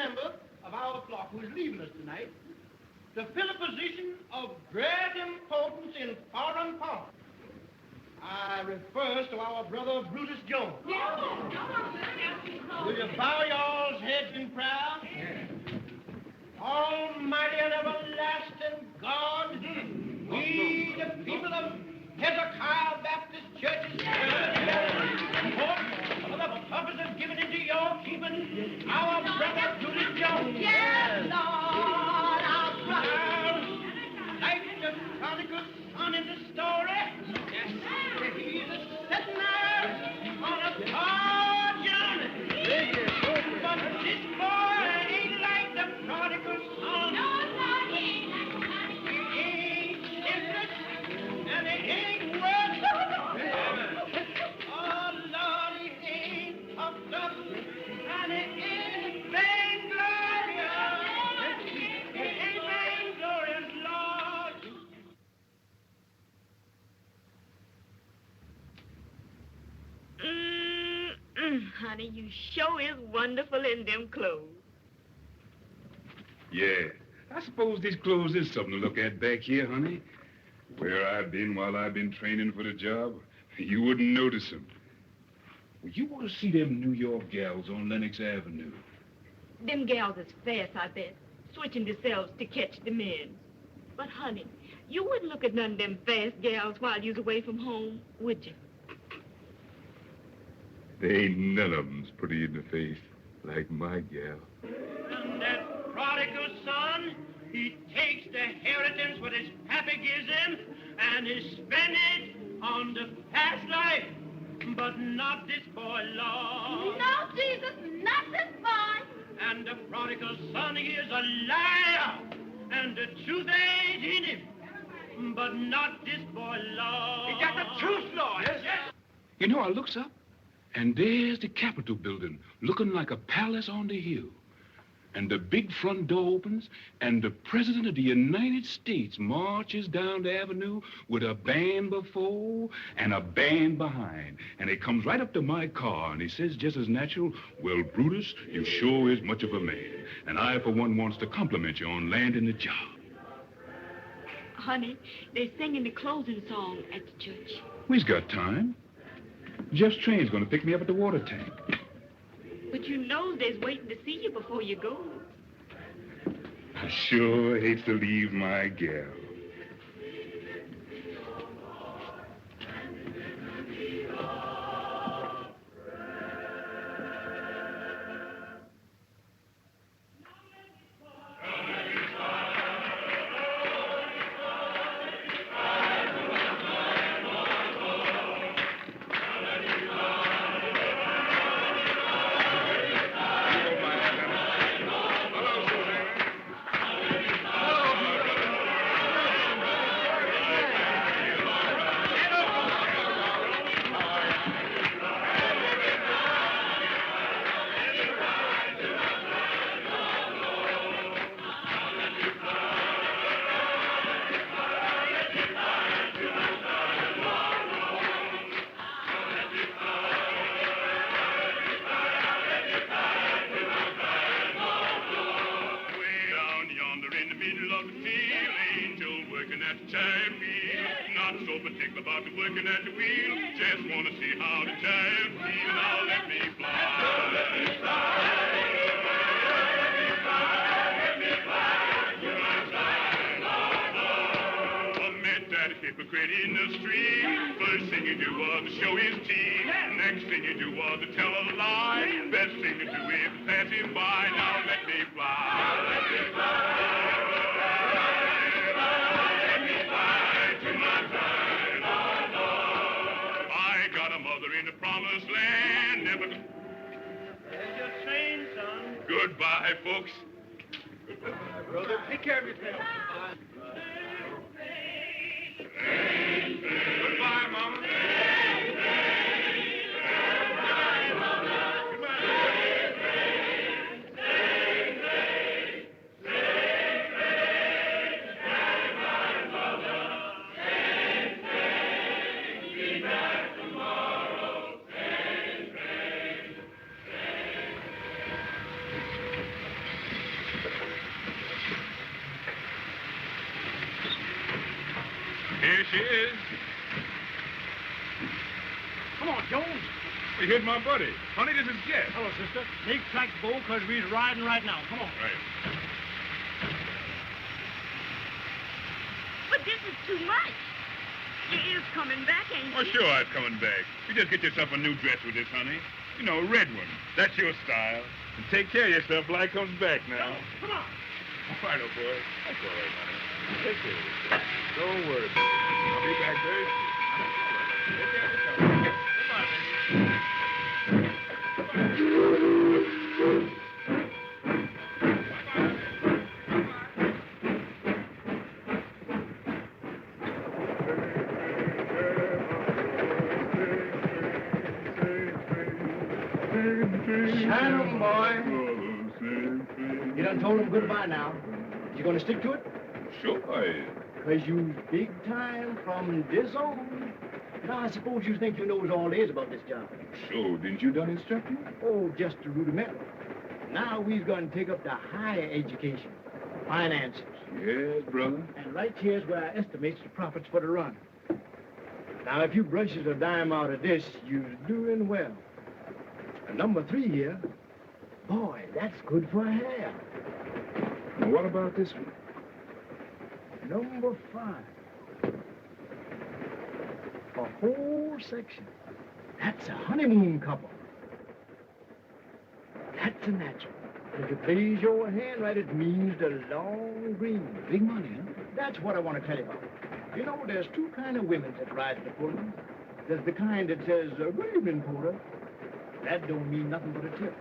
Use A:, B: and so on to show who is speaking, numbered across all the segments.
A: member of our flock who is leaving us tonight to fill a position of great importance in foreign parts. I refers to our brother Brutus Jones. Will you bow y'all's heads in prayer? Almighty and everlasting God, we, the people of Hezekiah Baptist Church's for the purpose of giving into your keeping our brother Brutus Jones.
B: Yes, Lord, our brother.
A: Like the prodigal son in the story, he's a sitting there on a hard journey. But this boy ain't like the prodigal son.
B: No, Lord, he ain't.
A: He ain't shiftless, and he ain't worthless. Oh, Lord, he ain't puffed up, and he ain't vainglorious. He ain't vainglorious, Lord.
C: Honey, you sure is wonderful in them clothes.
D: Yeah. I suppose these clothes is something to look at back here, honey. Where I've been while I've been training for the job, you wouldn't notice them. Well, you want to see them New York gals on Lenox Avenue.
C: Them gals is fast, I bet, switching themselves to catch the men. But, honey, you wouldn't look at none of them fast gals while you was away from home, would you?
D: There ain't none of them's pretty in the face like my gal.
A: And that prodigal son, he takes the inheritance what his pappy gives him, and he spends it on the fast life. But not this boy, Lord.
B: No, Jesus, not this boy.
A: And the prodigal son, he is a liar, and the truth ain't in him. But not this boy, Lord.
E: He got the truth, Lord.
A: Yes, yes.
D: You know, I looks up, and there's the Capitol building, looking like a palace on the hill. And the big front door opens, and the President of the United States marches down the avenue with a band before and a band behind. And he comes right up to my car, and he says just as natural, "Well, Brutus, you sure is much of a man. And I, for one, wants to compliment you on landing the job."
C: Honey, they're singing the closing song at the church.
D: We've got time. Jeff's train's going to pick me up at the water tank.
C: But you know they's waiting to see you before you go.
D: I sure hate to leave my gal.
A: Goodbye, folks.
E: Goodbye, brother. Take care of yourself.
A: Goodbye, Mama.
D: she is.
E: Come on, Jones.
D: Well, here's my buddy. Honey, this is Jeff.
E: Hello, sister. Make tracks, Bo, because we're riding right now. Come on.
D: Right.
C: But this is too much. You is coming back, ain't
D: Oh,
C: you?
D: sure, I'm coming back. You just get yourself a new dress with this, honey. You know, a red one. That's your style. And take care of yourself till I comes back now.
E: Come on.
D: All right, old boy. That's all right, honey. Take care of yourself. Don't worry about it. I'll be back very soon. Take care of yourself. Goodbye, baby.
E: Shannon, boy. You done told him goodbye now. You gonna stick to it?
D: Sure I am.
E: Because you big time from this on. Now, I suppose you think you knows all there is about this job.
D: Sure, didn't you done instructing?
E: Oh, just a rudimental. Now we's gonna take up the higher education. Finances.
D: Yes, brother.
E: And right here's where I estimates the profits for the run. Now, if you brushes a dime out of this, you're doing well. And number 3 here, boy, that's good for hair.
D: And what about this one?
E: Number 5. A whole section. That's a honeymoon couple. That's a natural. If it plays your hand right, it means the long green.
D: Big money, huh?
E: That's what I want to tell you about. You know, there's 2 kind of women that ride the Pullman. There's the kind that says, good evening, Porter. That don't mean nothing but a tip.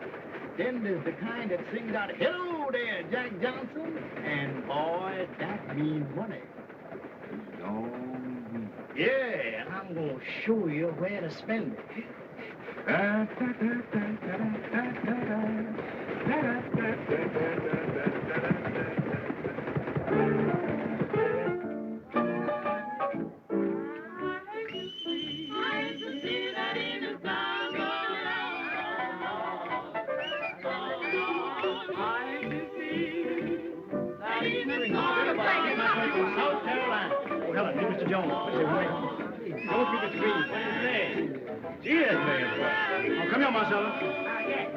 E: Then there's the kind that sings out, hello there, Jack Johnson. And boy, that means money.
D: Long green.
E: Yeah, and I'm going to show you where to spend it. South Carolina. Oh, Helen, meet Mr. Jones. Don't be the green. Cheers, man. Oh, come here, Marcella.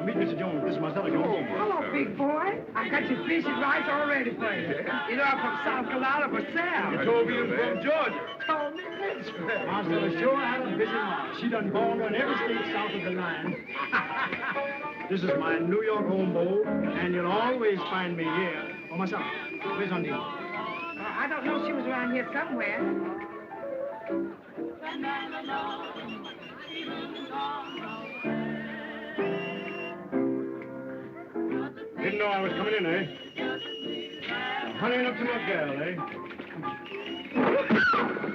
E: Meet Mr. Jones. This is Marcella Jones.
F: Hello, big boy. I got your fish and rice all ready for you. You know, I'm from South Carolina for Sam.
D: You told me you was from Georgia.
F: Told me this.
E: Marcella sure had a busy life. She done born in every state south of the line. This is my New York home, Bo, and you'll always find me here. Oh, Marcella, where's Undine?
F: I don't know. She was around here somewhere.
E: Didn't know I was coming in, eh? Honeying up to my gal, eh?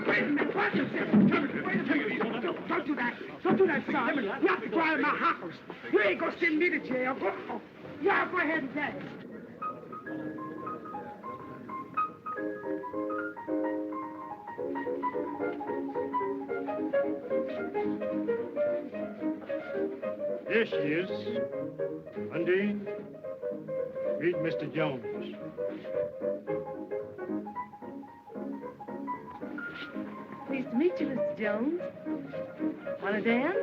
F: Wait a minute. Watch yourself. Wait a minute. Don't do that. Don't do that, son. You're not trying my house. You ain't gonna send me to jail. Go. Yeah, go ahead and test.
E: There she is. Undine, meet Mr. Jones.
G: Pleased to meet you, Mr. Jones. Want to dance?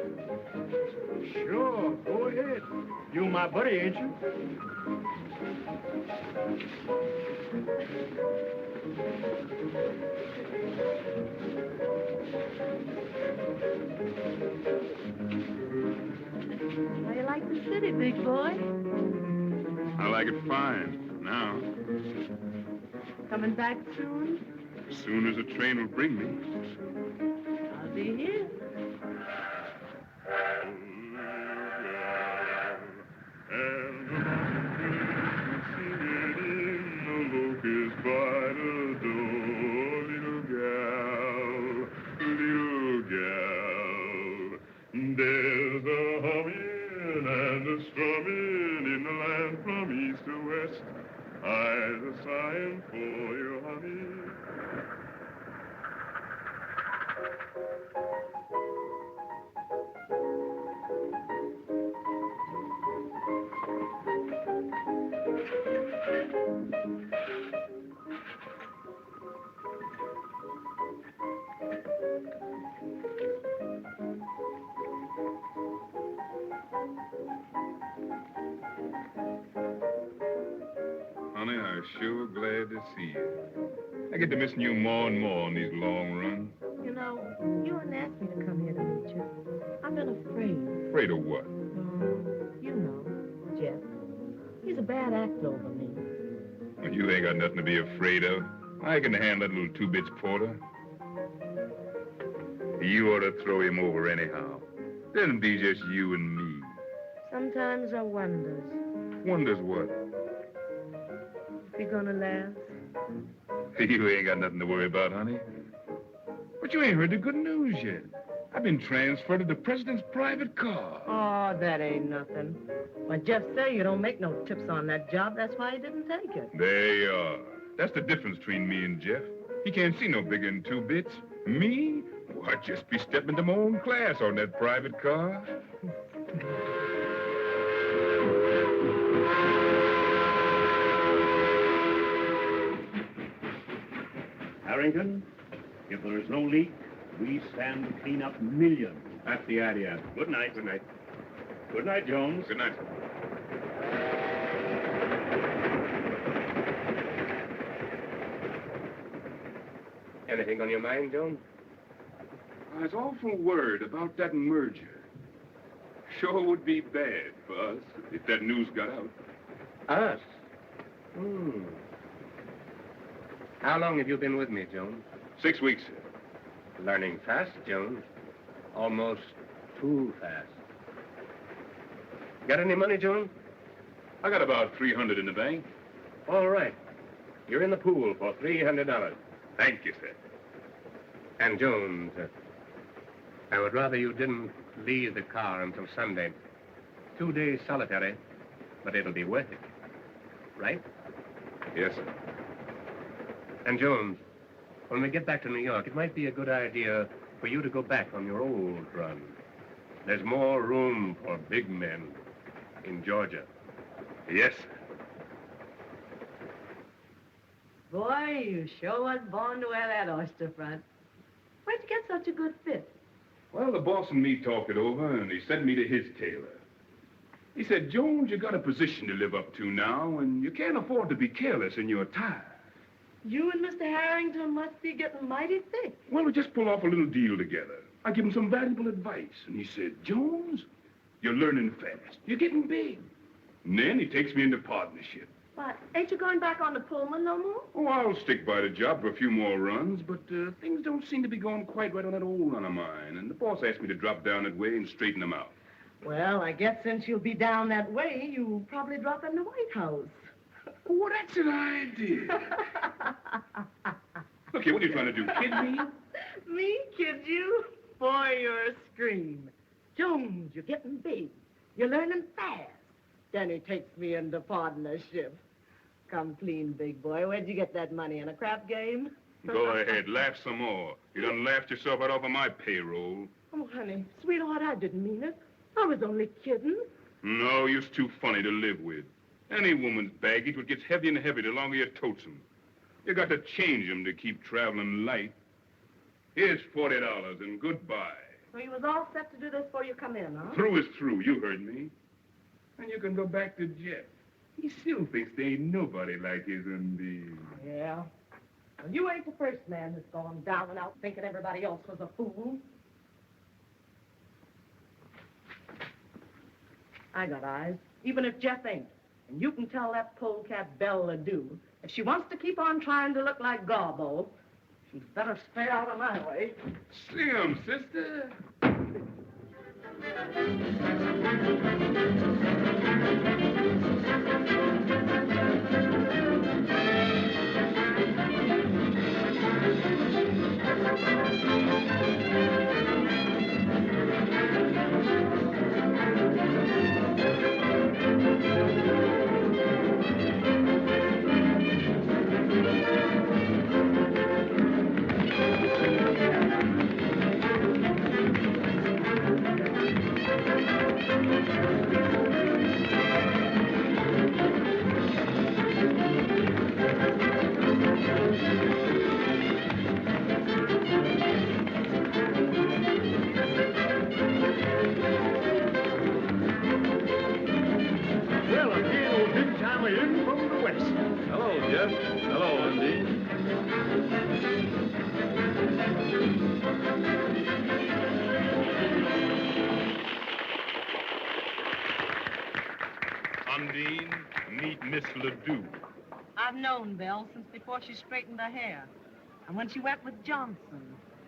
E: Sure, go ahead. You my buddy, ain't you?
G: How you like the city, big boy?
D: I like it fine now.
G: Coming back soon?
D: As soon as the train will bring me.
G: I'll be here.
D: There's a humming and a strumming in the land from east to west. I've a sighing for you, honey.
H: honey. I'm sure glad to see you. I get to missing you more and more on these long runs.
G: You know, you wouldn't ask me to come here to meet you. I've been afraid.
H: Afraid of what?
G: You know, Jeff. He's a bad actor over me.
H: Well, you ain't got nothing to be afraid of. I can handle that little two-bits porter. You ought to throw him over anyhow. Then be just you and me.
G: Sometimes I wonders
H: Wonders what?
G: if you're gonna last.
H: You ain't got nothing to worry about, honey. But you ain't heard the good news yet. I've been transferred to the president's private car.
G: Oh, that ain't nothing. When Jeff said you don't make no tips on that job, that's why he didn't take it.
H: There you are. That's the difference between me and Jeff. He can't see no bigger than two bits. Me? Well, I'd just be stepping to my own class on that private car.
I: Harrington, if there is no leak, we stand to clean up millions.
J: That's the idea.
I: Good night. Good night. Good night, Jones.
H: Good night.
J: Anything on your mind, Jones?
D: I was awful worried about that merger. Sure would be bad for us if that news got out.
J: Us? How long have you been with me, Jones?
D: 6 weeks, sir.
J: Learning fast, Jones. Almost too fast. Got any money, Jones?
D: I got about $300 in the bank.
J: All right. You're in the pool for $300.
D: Thank you, sir.
J: And, Jones, I would rather you didn't leave the car until Sunday. 2 days solitary, but it'll be worth it. Right?
D: Yes, sir.
J: And, Jones, when we get back to New York, it might be a good idea for you to go back on your old run. There's more room for big men in Georgia.
D: Yes, sir.
G: Boy, you sure was born to wear that oyster front. Where'd you get such a good fit?
D: Well, the boss and me talked it over, and he sent me to his tailor. He said, Jones, you got a position to live up to now, and you can't afford to be careless in your attire.
G: You and Mr. Harrington must be getting mighty thick.
D: Well, we just pulled off a little deal together. I give him some valuable advice, and he said, Jones, you're learning fast. You're getting big. And then he takes me into partnership.
G: But ain't you going back on the Pullman no more?
D: Oh, I'll stick by the job for a few more runs, but things don't seem to be going quite right on that old run of mine, and the boss asked me to drop down that way and straighten them out.
G: Well, I guess since you'll be down that way, you'll probably drop in the White House.
D: Oh, that's an idea. Look here, what are you trying to do, kid me?
G: Me kid you? Boy, you're a scream. Jones, you're getting big. You're learning fast. Then he takes me into partnership. Come clean, big boy. Where'd you get that money? In a crap game?
D: Go ahead, laugh some more. You done laughed yourself right off of my payroll.
G: Oh, honey, sweetheart, I didn't mean it. I was only kidding.
D: No, you're too funny to live with. Any woman's baggage would get heavier and heavier the longer you totes them. You got to change them to keep traveling light. Here's $40 and goodbye.
G: So you was all set to do this before you come in, huh?
D: Through is through, you heard me. And you can go back to Jeff. He still thinks there ain't nobody like his Undine.
G: Yeah. Well, you ain't the first man that's gone down and out thinking everybody else was a fool. I got eyes, even if Jeff ain't. And you can tell that polecat Belle Ledoux, if she wants to keep on trying to look like Garbo, she'd better stay out of my way.
D: Slim, sister.
E: in from the west.
K: Hello, Jeff. Hello, Undine.
H: Undine, meet Miss Ledoux.
G: I've known Belle since before she straightened her hair. And when she went with Johnson.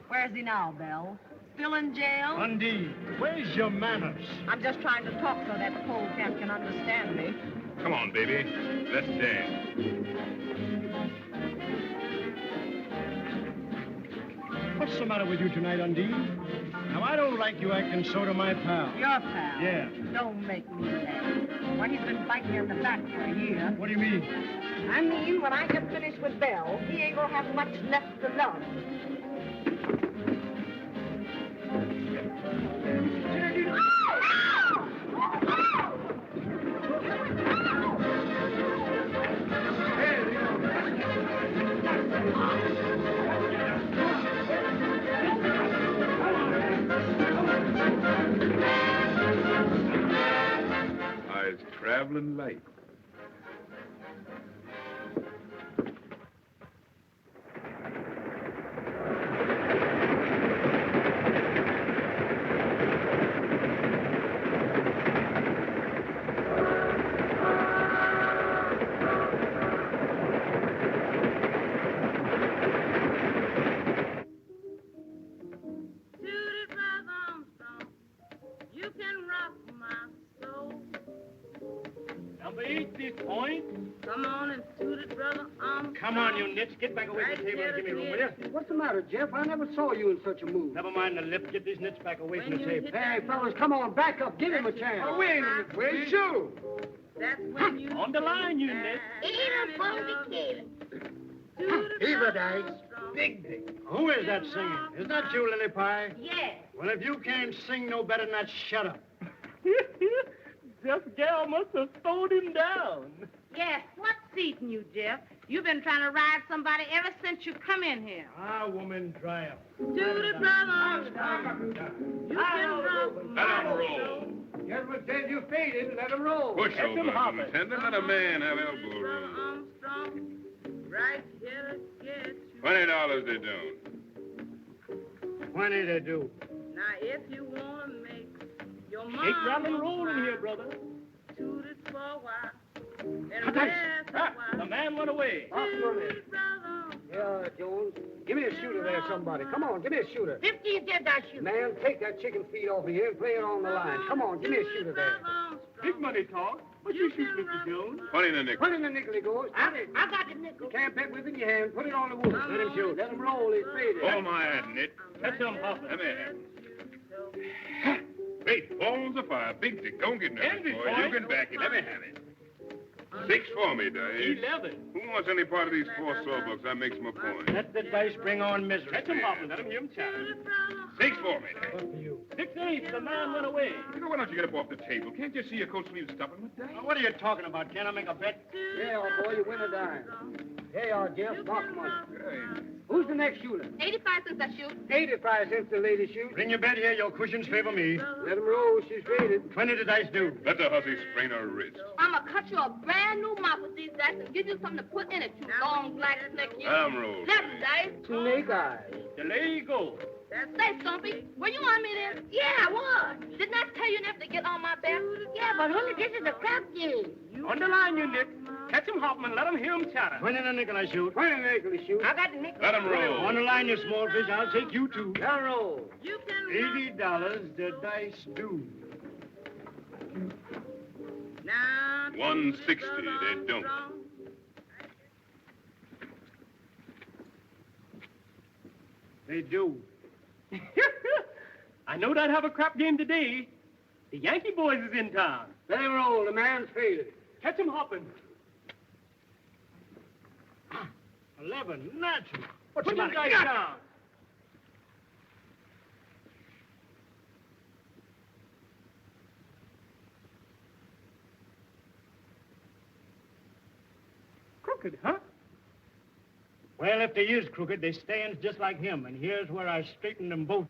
G: Where's he now, Belle? Still in jail?
E: Undine, where's your manners?
G: I'm just trying to talk so that polecat can understand me.
H: Come on, baby. Let's dance.
E: What's the matter with you tonight, Undine? Now, I don't like you acting so to my pal.
G: Your pal?
E: Yeah.
G: Don't make me laugh. Why, he's been biting me in the back for a year.
E: What do you mean?
G: I mean, when I get finished with Belle, he ain't gonna have much left to love.
H: I's traveling light.
B: Judy Brother Armstrong, you can rock my soul.
J: Number 8, this point.
B: Come on and toot it, Brother Armstrong.
J: Come on, you nits. Get back away from the table and give me room, will you?
F: What's the matter, Jeff? I never saw you in such a mood.
J: Never mind the lip. Get these nits back away from the
B: When you
J: table.
B: hit
F: Hey,
B: that
F: fellas, come on, back up. Give him a chance.
B: Oh, wait a minute,
E: Where's you?
B: That's when you...
J: On the line, you nits.
B: Even from the kid.
E: Eva dice. Big. Who is that singing? Is that you, Lily Pie?
B: Yes.
E: Well, if you can't sing no better than that, shut up.
J: Jeff Gale must have slowed him down.
B: Yes, what's eating you, Jeff? You've been trying to ride somebody ever since you come in here.
E: Ah, woman, dry up.
B: Judy Brother Armstrong, you can rock
H: Let
B: my
H: him roll.
B: soul.
F: Gentlemen says you faded. Let him roll.
H: Push
J: Let them hop
H: over,
J: it.
H: Lieutenant. Let a man have elbow
B: Brother
H: room.
B: Armstrong, right here to get you.
H: $20 they don't.
E: 20 they do.
B: Now, if you want to make your mom
J: Take round and roll in here, brother.
B: toot it for a while. And
F: Cut
B: rest
F: that.
B: a
J: Ah,
B: while.
J: the man went away.
B: Judy Brother.
F: Yeah, Jones. Give me a shooter there, somebody. Come on, give me a shooter.
B: 50 you get that shoe.
F: Man, take that chicken feed off of here and play it on the line. Come on, give me a shooter there.
J: Big money talk. What you shoot, Mr. Jones?
H: 20 in the nickel.
F: Put in the nickel he goes. Put it.
B: I got the nickel.
F: You can't bet with it in your hand. Put it on the wood. Let him shoot. Let him roll. He's faded.
H: Hold my hand, Nit.
J: That's him, Hopper.
H: Let me have it. Great balls of fire. Big dick. Don't get nervous,
J: Envy,
H: boy.
J: boy.
H: You can back it. Let me have it. 6 for me, Dave.
J: 11.
H: Who wants any part of these 4 sawbucks? That makes my point.
E: Let the dice bring on misery.
J: Catch him, Hopper. Let him hear him chatter.
H: 6 for me, Dave.
E: Good for you.
J: 6-8. The man went away.
H: You know, why don't you get up off the table? Can't you see your coat sleeves stopping with that?
E: Now, what are you talking about? Can I make a bet?
F: Yeah, old boy, you win a dime. Here you are, Jeff. Knock money.
H: Hey.
F: Who's the next shooter?
B: 85 cents I shoot.
F: 85 cents the lady shoots.
E: Bring your bet here. Your cushions favor me.
F: Let him roll. She's faded.
E: 20 the dice do.
H: Let the hussy sprain her wrist.
B: I'm going to cut you a brand new mop with these dice and give you something to put in it, you long black snake you.
H: Let 'em roll.
B: Left dice.
F: Snake eyes.
J: There you go.
B: Say, Stumpy, were you on me then? Yeah, I was. Didn't I tell you never to get on my back? Yeah, but honey, this is a crap game.
J: On the line, you nit. Catch him, Hoffman. Let him hear him chatter.
E: 20 the nickel I shoot.
F: 20 the nickel he shoots.
B: I got the nickel.
H: Let 'em roll.
E: On the line, you small fish. I'll take you two.
F: Let him roll.
B: You can
E: $80 the dice do.
B: Now,
H: 160 they don't.
E: They do.
J: I know I'd have a crap game today. The Yankee boys is in town.
F: Let him roll. The man's faded.
J: Catch him hopping.
E: 11 natural. What's
J: Put
E: the
J: your
E: matter?
J: dice down. Crooked, huh?
E: Well, if they is crooked, they stands just like him, and here's where I straighten them both.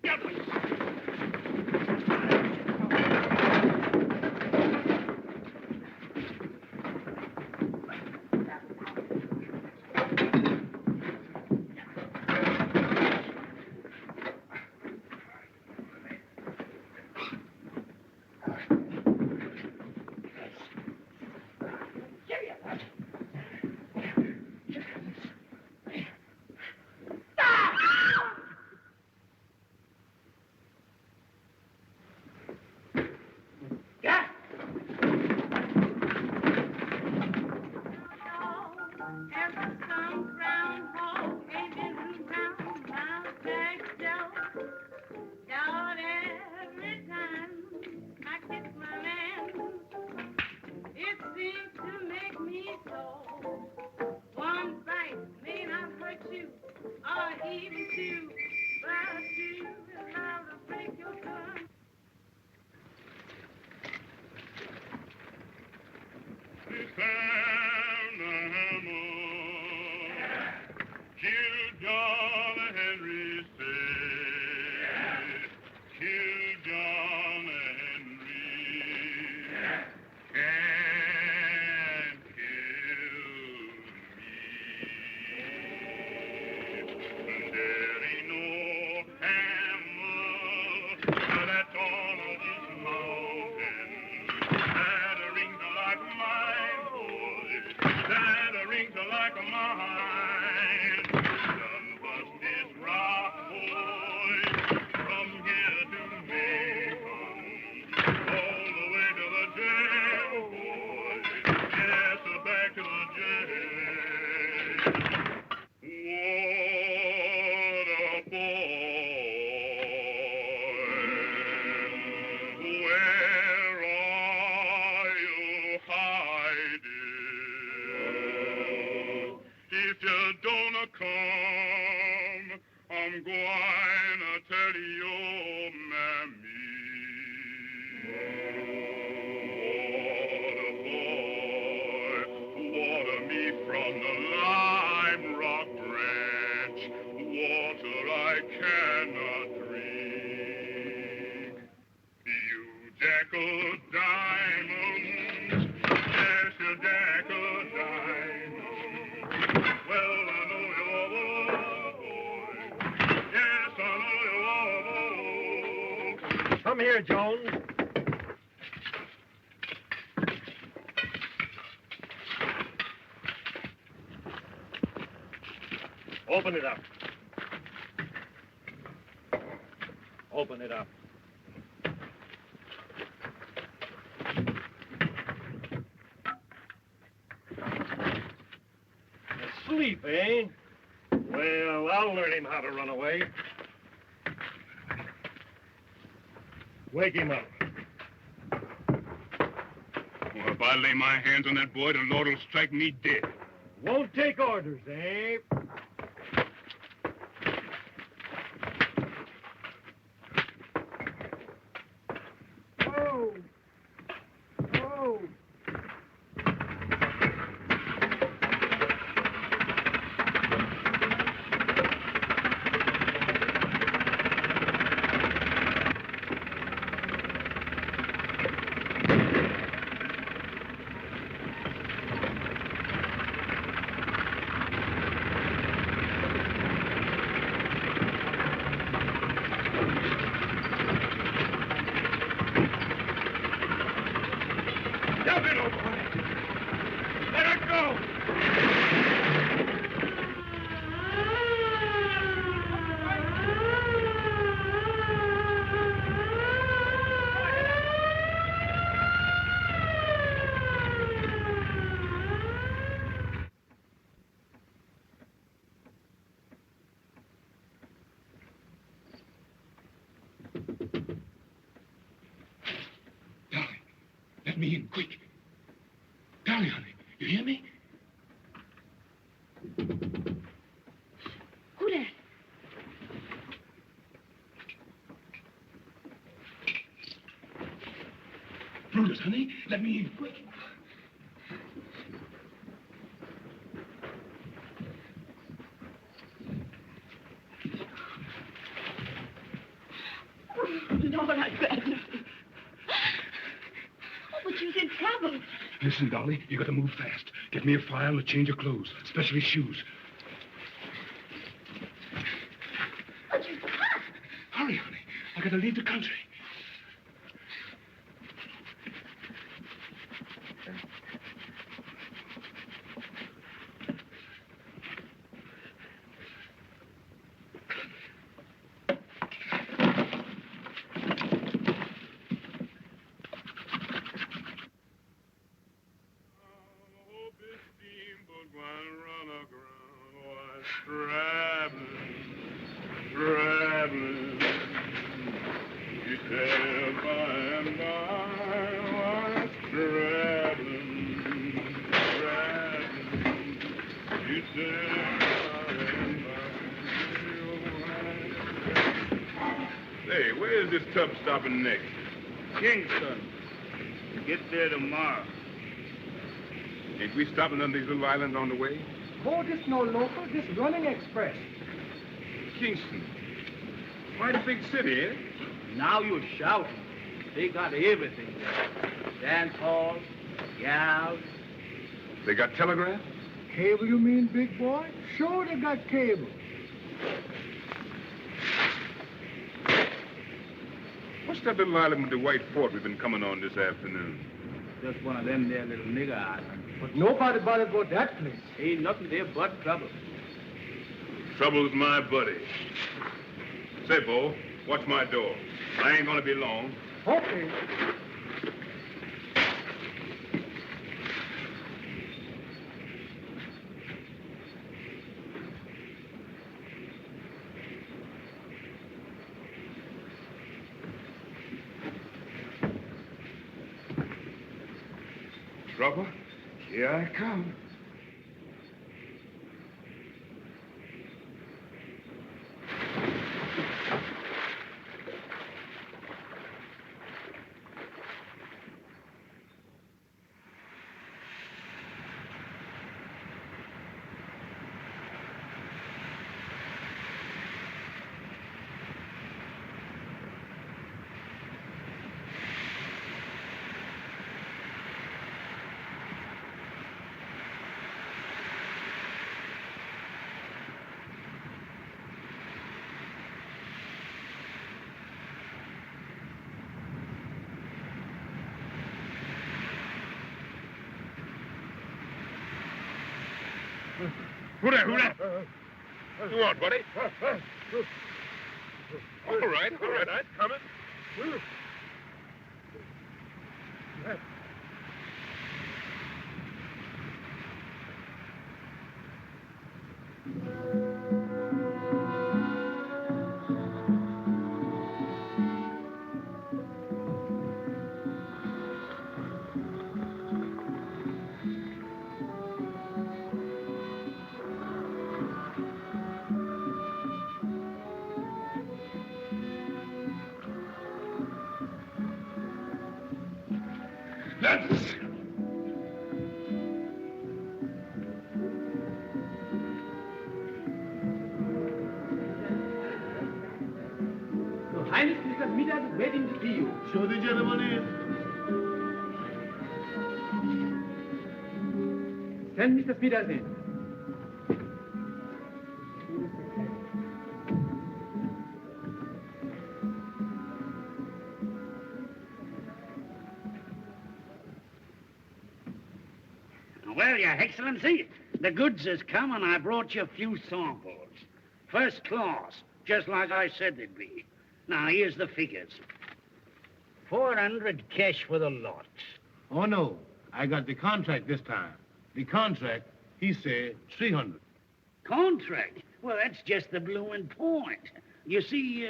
G: so. One bite may not hurt you, or even two, but two is how to break your tongue.
H: Kill John Henry, say. Kill John Henry. Can't kill me. There ain't no hammer that's on this mountain that rings like mine, boy. That rings like mine. None but this rock, boy, from here to Macon, all the way to the jail, boy. Yes, back to the jail. What a boy. Where are you hiding? If you don't come, I'm going to tell your mammy. Water me from the lime rock branch, water I cannot drink. You jack of diamonds, yes, you jack of diamonds. Well, I know you're a boy. Yes, I know you're a boy.
J: Come here, Jones. Open it up. Open it up. Asleep, eh? Well, I'll learn him how to run away. Wake him up.
H: Well, if I lay my hands on that boy, the Lord will strike me dead.
J: Won't take orders, eh?
F: Oh. Oh.
H: Jump in, old boy. Let her go.
D: Darling, let me in, quick. Darling, honey, you hear me?
B: Who that?
D: Brutus, honey, let me in, quick.
B: Lord, I'd rather nothing. Oh, but you're in trouble.
D: Listen, Dolly, you gotta move fast. Get me a file and a change of clothes, especially shoes.
B: But you can't.
D: Hurry, honey. I gotta leave the country.
H: Traveling, he said by and by was traveling, traveling. Hey, where's this tub stopping next?
K: Kingston. Get there tomorrow.
H: Ain't we stopping on these little islands on the way?
F: Oh, this no local, this running express.
H: Kingston. Quite a big city, ain't it?
K: Now you're shouting. They got everything there. Dance halls, gals.
H: They got telegraph?
F: Cable, you mean, big boy? Sure, they got cable.
H: What's that little island with the white fort we've been coming on this afternoon?
K: Just one of them there little nigger islands.
F: But nobody bothered about that place.
K: Ain't nothing there but trouble.
H: Trouble's my buddy. Say, Bo, watch my door. I ain't gonna be long.
F: Okay.
H: Trouble? Here I come. Who that? Who that? You want, buddy? All right, I'm coming. That's...
F: Your Highness, Mr. Smithers is waiting to see you.
E: Show the gentleman in.
F: Send Mr. Smithers in.
L: Well, Your Excellency, the goods has come and I brought you a few samples. First class, just like I said they'd be. Now, here's the figures. 400 cash for the lot.
E: Oh, no. I got the contract this time. The contract, he said 300.
L: Contract? Well, that's just the bloomin' point. You see,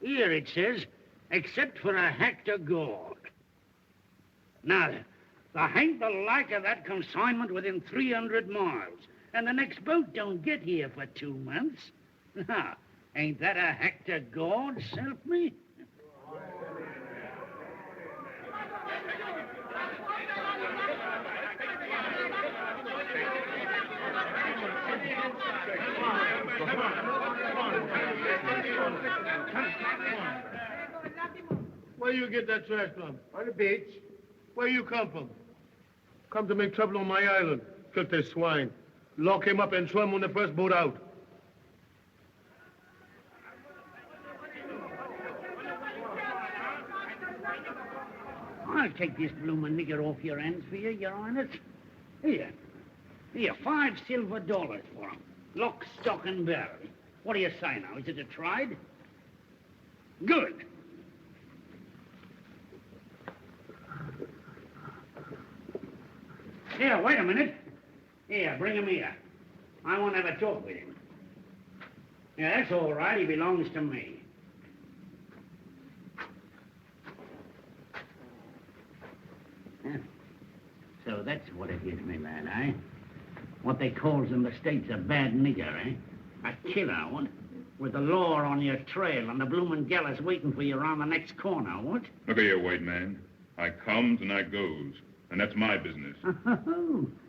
L: here it says, except for a hectare gold. Now, there ain't the like of that consignment within 300 miles, and the next boat don't get here for 2 months. Now, ain't that a hectare gold, self me?
E: Where you get that trash from? On the beach. Where you come from? Come to make trouble on my island. Filthy swine. Lock him up and throw him on the first boat out.
L: I'll take this bloomin' nigger off your hands for you, Your Highness. Here. Here, $5 silver for him. Lock, stock, and barrel. What do you say now? Is it a trade? Good. Here, wait a minute. Here, bring him here. I want to have a talk with him. Yeah, that's all right. He belongs to me. Yeah. So that's what it is, my lad, eh? What they calls in the States a bad nigger, eh? A killer, what? With the law on your trail and the bloomin' gallows waiting for you around the next corner, what?
H: Look at here, white man. I comes and I goes, and that's my business.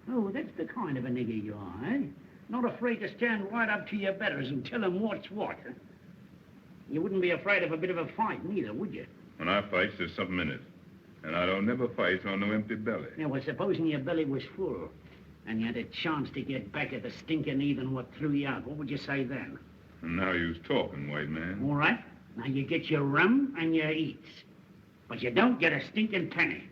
L: Oh, that's the kind of a nigger you are, eh? Not afraid to stand right up to your betters and tell them what's what. You wouldn't be afraid of a bit of a fight, neither, would you?
H: When I fight, there's something in it. And I don't never fight on no empty belly.
L: Yeah, well, supposing your belly was full, and you had a chance to get back at the stinking heathen what threw you out, what would you say then?
H: And now you's talking, white man.
L: All right. Now you get your rum and your eats. But you don't get a stinking penny.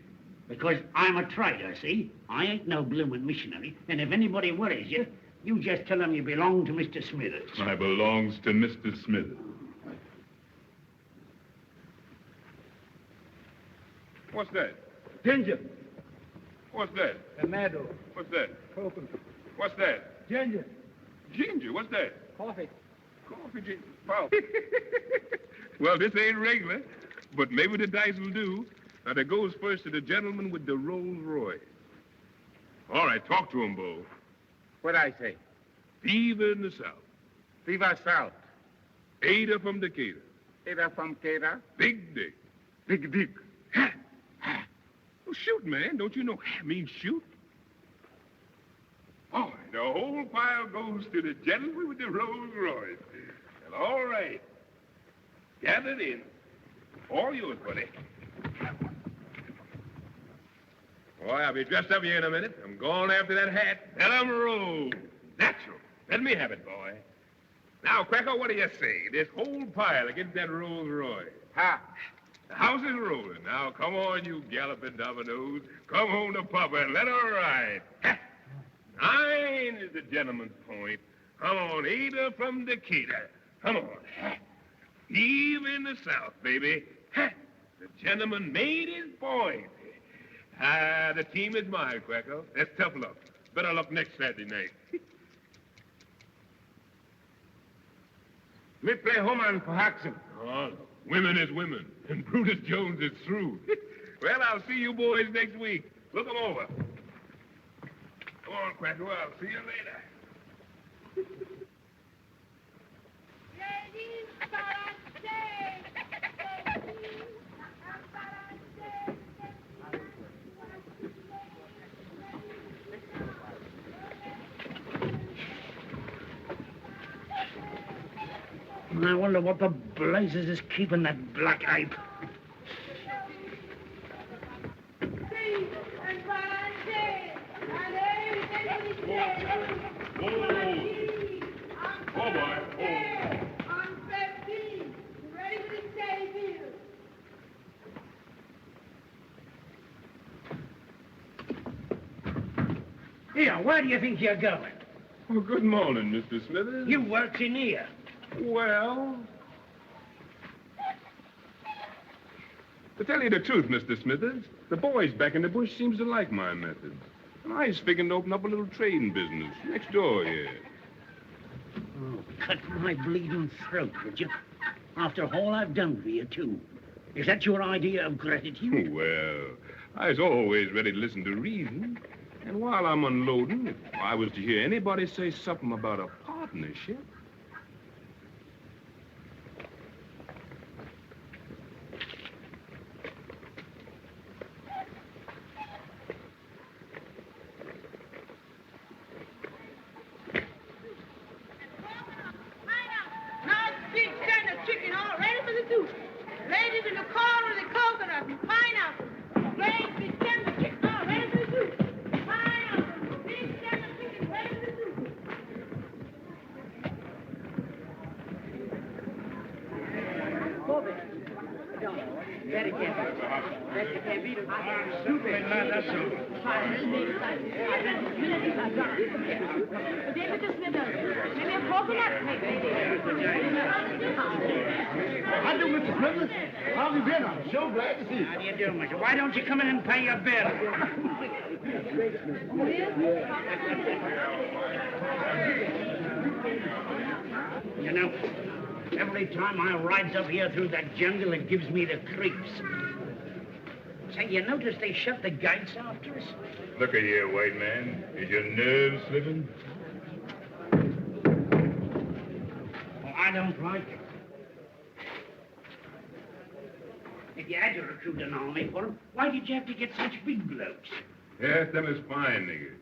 L: Because I'm a trader, see? I ain't no bloomin' missionary. And if anybody worries you, you just tell them you belong to Mr. Smithers.
H: I belongs to Mr. Smithers. What's that?
E: Ginger.
H: What's that?
E: Tomato.
H: What's that?
E: Coconut.
H: What's that?
E: Ginger.
H: Ginger, what's that?
E: Coffee.
H: Coffee, ginger. Wow. Well, this ain't regular, but maybe the dice will do. Now, that goes first to the gentleman with the Rolls Royce. All right, talk to him, Bo.
M: What I say?
H: Fever in the South.
M: Fever South.
H: Ada from Decatur.
M: Ada from Decatur.
H: Big Dick.
M: Big Dick.
H: Ha! Ha! Oh, shoot, man. Don't you know ha means shoot? All right, the whole pile goes to the gentleman with the Rolls Royce. Well, all right. Gathered in. All yours, buddy. Boy, I'll be dressed up here in a minute. I'm going after that hat. Let 'em roll. Natural. Let me have it, boy. Now, Cracker, what do you say? This whole pile against that Rolls Royce.
M: Ha!
H: The house is rolling. Now, come on, you galloping dominoes. Come home to Papa and let her ride. Ha! 9 is the gentleman's point. Come on, Ada from Decatur. Come on. Ha! Eve in the South, baby. Ha! The gentleman made his point. Ah, the team is mine, Quacker. That's tough luck. Better luck next Saturday night.
M: Me play Homan for Haxon.
H: Oh, women is women, and Brutus Jones is through. Well, I'll see you boys next week. Look 'em over. Come on, Quacker. I'll see you later.
L: I wonder what the blazes is keeping that black ape. Here, where do you think you're going?
H: Well, good morning, Mr. Smithers.
L: You works in here.
H: Well, to tell you the truth, Mr. Smithers, the boys back in the bush seems to like my methods. And I was figuring to open up a little trading business next door here.
L: Oh, cut my bleeding throat, would you? After all I've done for you, too. Is that your idea of gratitude?
H: Well, I was always ready to listen to reason. And while I'm unloading, if I was to hear anybody say something about a partnership...
B: Ladies in the corner, the coconut and pineapple. Great big tender chicken all ready for the soup. Pineapple, big tender chicken ready for the soup.
G: Very careful. Very careful.
L: Stupid, man, that's all.
B: Maybe a coconut?
E: How do, Mr. Smithers? How have you been? I'm so glad to see you.
L: How do you do, mister? Why don't you come in and pay your bill? You know, every time I rides up here through that jungle, it gives me the creeps. Say, you notice they shut the gates after us?
D: Look at here, white man. Is your nerve slipping?
L: Oh, I don't like it. If you had to recruit an army for them, why did you have to get such big blokes?
D: Yes, them is fine niggas.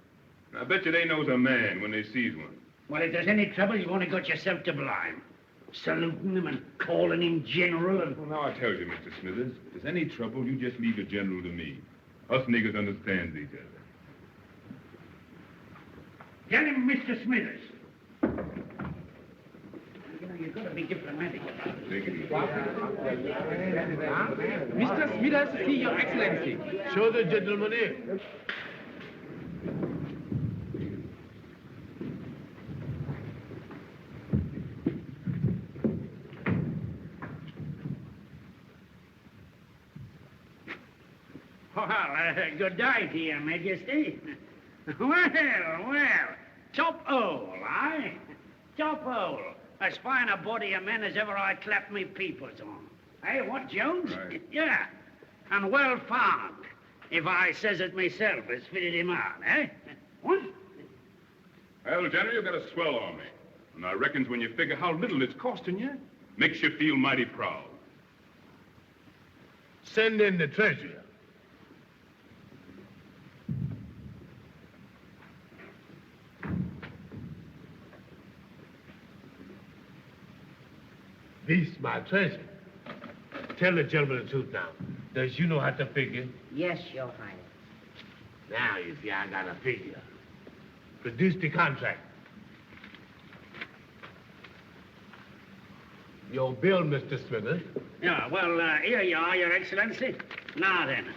D: I bet you they knows a man when they sees one.
L: Well, if there's any trouble, you've only got yourself to blame. Saluting him and calling him general and...
D: Well, now I tell you, Mr. Smithers, if there's any trouble, you just leave the general to me. Us niggas understands each other.
L: Tell him, Mr. Smithers. You know, you've got to be diplomatic about it.
D: Take it easy.
K: Mr. Smithers, see your excellency.
E: Show the gentleman in.
L: Well, good day to your majesty. Well, top hole, eh? Top hole. As fine a body of men as ever I clapped me peepers on. Hey, what, Jones?
D: Right.
L: Yeah. And well found, if I says it myself has fitted him out, eh? What?
D: Well, General, you got a swell army. And I reckons when you figure how little it's costing you, makes you feel mighty proud.
E: Send in the treasurer. This my treasure. Tell the gentleman the truth now. Does you know how to figure?
G: Yes, Your Highness.
E: Now you see I got a figure. Produce the contract. Your bill, Mr. Smithers.
L: Yeah, well, here you are, Your Excellency. Now then,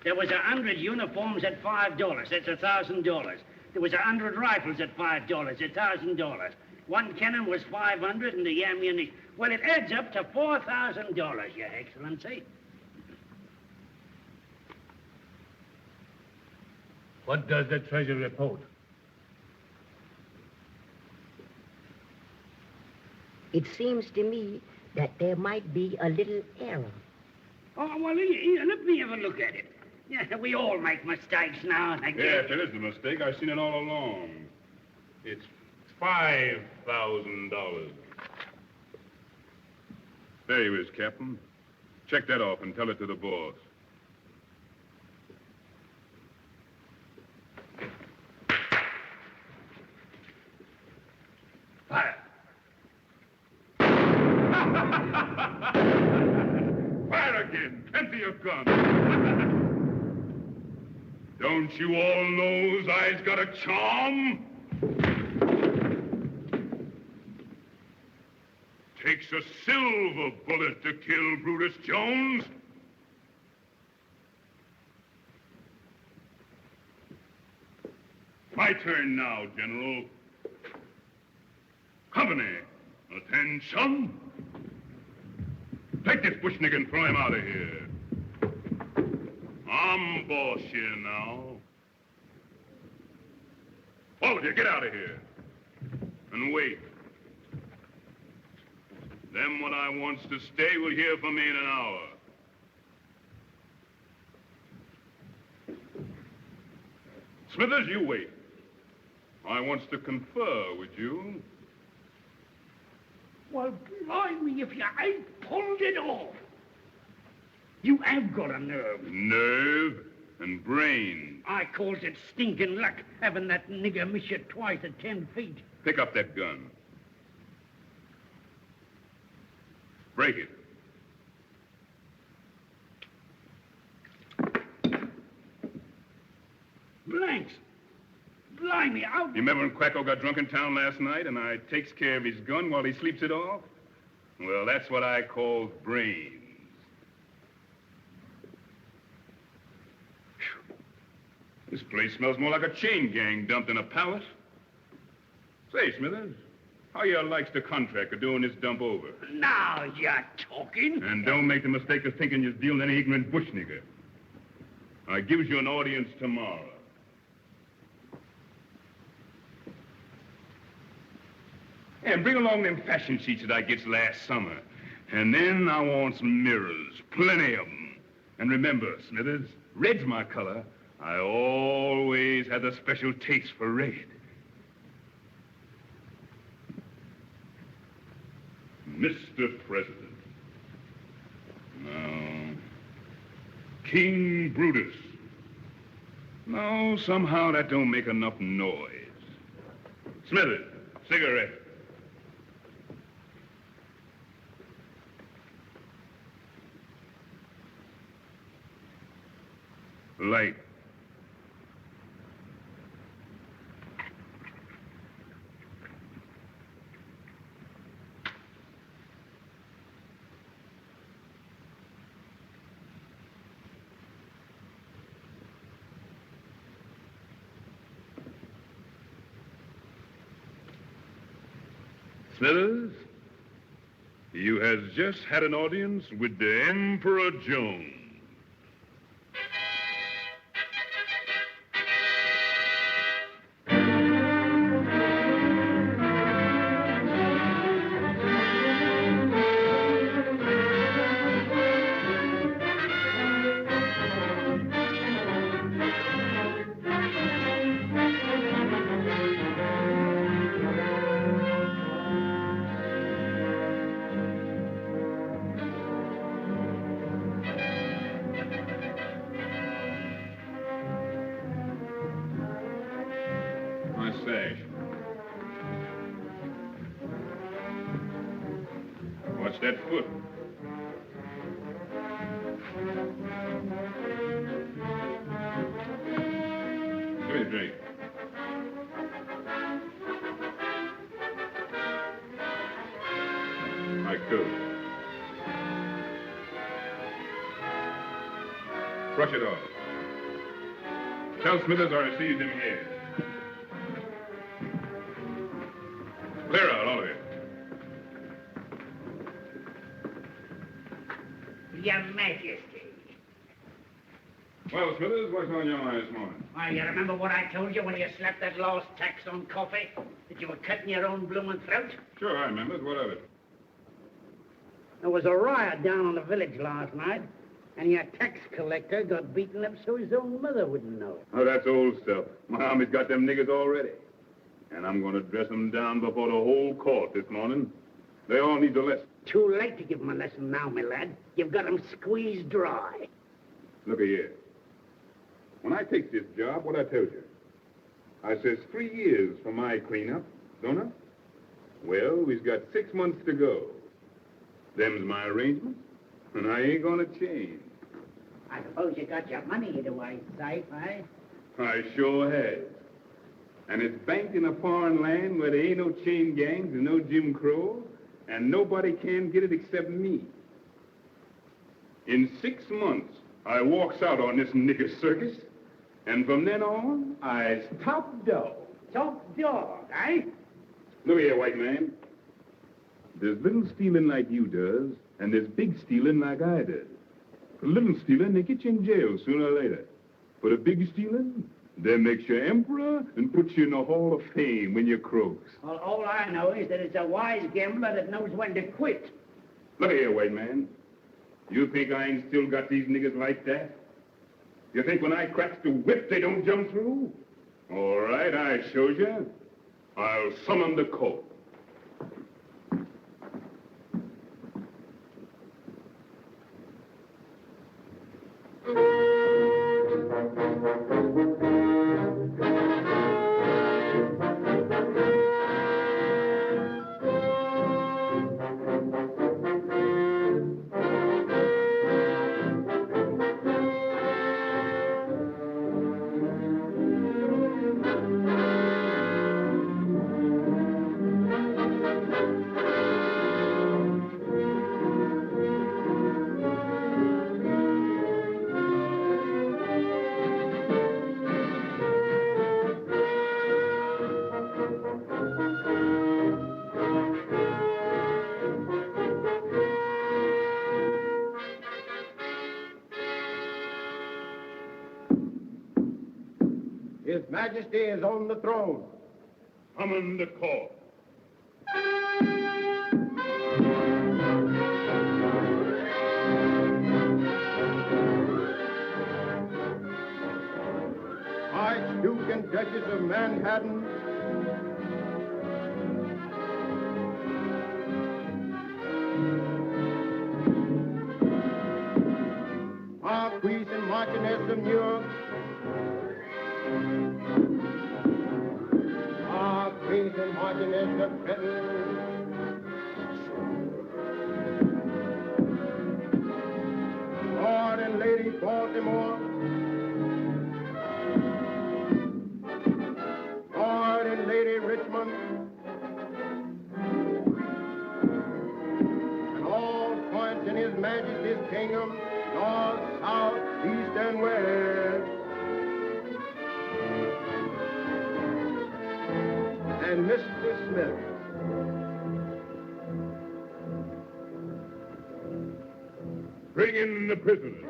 L: there was 100 uniforms at $5. That's $1,000. There was 100 rifles at $5. $1,000. One cannon was 500 and the ammunition. Well, it adds up to $4,000, Your Excellency.
E: What does the treasurer report?
G: It seems to me that there might be a little error.
L: Oh, well, here, let me have a look at it. Yeah, we all make mistakes now and again.
D: Yeah, if it is a mistake, I've seen it all along. It's $5,000. There you is, Captain. Check that off and tell it to the boss.
E: Fire.
D: Fire again! Empty your gun! Don't you all know I's got a charm? Takes a silver bullet to kill Brutus Jones. My turn now, General. Company, attention. Take this bush nigger and throw him out of here. I'm boss here now. All of you, get out of here. And wait. Them what I wants to stay will hear from me in an hour. Smithers, you wait. I wants to confer with you.
L: Well, blimey, if you ain't pulled it off. You have got a nerve.
D: Nerve and brain.
L: I calls it stinking luck, having that nigger miss you twice at 10 feet.
D: Pick up that gun. Break it.
L: Blanks. Blimey, out.
D: You remember when Quacko got drunk in town last night and I takes care of his gun while he sleeps it off? Well, that's what I call brains. Phew. This place smells more like a chain gang dumped in a pallet. Say, Smithers, how you likes the contract of doing this dump over?
L: Now you're talking.
D: And don't make the mistake of thinking you're dealing any ignorant bush nigger. I gives you an audience tomorrow. And bring along them fashion sheets that I gets last summer. And then I wants mirrors, plenty of them. And remember, Smithers, red's my color. I always had a special taste for red. Mr. President. No. King Brutus. No, somehow that don't make enough noise. Smithers, cigarette. Light. Smithers, you has just had an audience with the Emperor Jones. Watch that foot. Give me a drink. My coat. Brush it off. Tell Smithers I received him here. Clear out, all of you.
L: Your Majesty.
D: Well, Smithers, what's on your mind this morning?
L: Why, you remember what I told you when you slapped that lost tax on coffee? That you were cutting your own bloomin' throat?
D: Sure, I remember. What of it?
L: There was a riot down on the village last night, and your tax collector got beaten up so his own mother wouldn't know.
D: Oh, that's old stuff. My army's got them niggers already. And I'm going to dress them down before the whole court this morning. They all need a lesson.
L: Too late to give them a lesson now, my lad. You've got them squeezed dry.
D: Look here. When I take this job, what I told you? I says 3 years for my cleanup, don't I? Well, we've got 6 months to go. Them's my arrangements, and I ain't gonna change.
L: I suppose you got your money in the right safe, eh?
D: I sure has. And it's banked in a foreign land where there ain't no chain gangs and no Jim Crow, and nobody can get it except me. In 6 months, I walks out on this nigger circus, and from then on, I's top dog.
L: Top dog, eh?
D: Look here, white man. There's little stealing like you does, and there's big stealing like I does. For little stealing, they get you in jail sooner or later. For the big stealing, they makes you emperor and puts you in the Hall of Fame when you croaks.
L: Well, all I know is that it's a wise gambler that knows when to quit.
D: Look here, white man. You think I ain't still got these niggers like that? You think when I cracks the whip, they don't jump through? All right, I showed you. I'll summon the court.
E: His Majesty is on the throne.
D: Summon the court.
E: Duke and Duchess of Manhattan, Marquis and Marchioness of New York, Marquis and Marchioness of Britain, Lord and Lady Baltimore, Lord and Lady Richmond, and all points in His Majesty's kingdom, north, south, east, and west. And Mr. Smith.
H: Bring in the prisoners.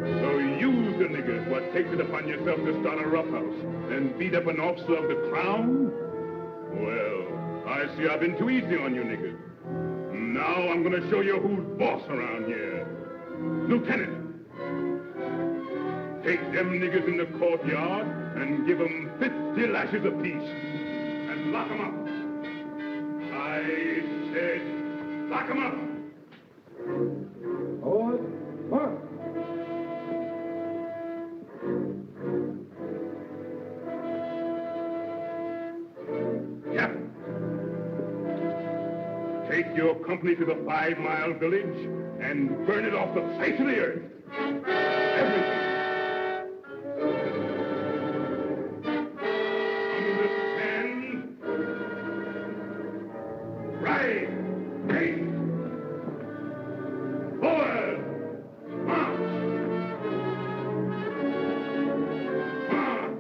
H: So you, the niggers, what takes it upon yourself to start a roughhouse and beat up an officer of the crown? Well, I see I've been too easy on you niggers. Now I'm gonna show you who's boss around here. Lieutenant, take them niggers in the courtyard and give them 50 lashes apiece. And lock them up. I said, lock them up.
E: Hold. Hold.
H: Captain, take your company to the 5 Mile village and burn it off the face of the earth. Everything. Understand? Right. Right. Forward. March. March.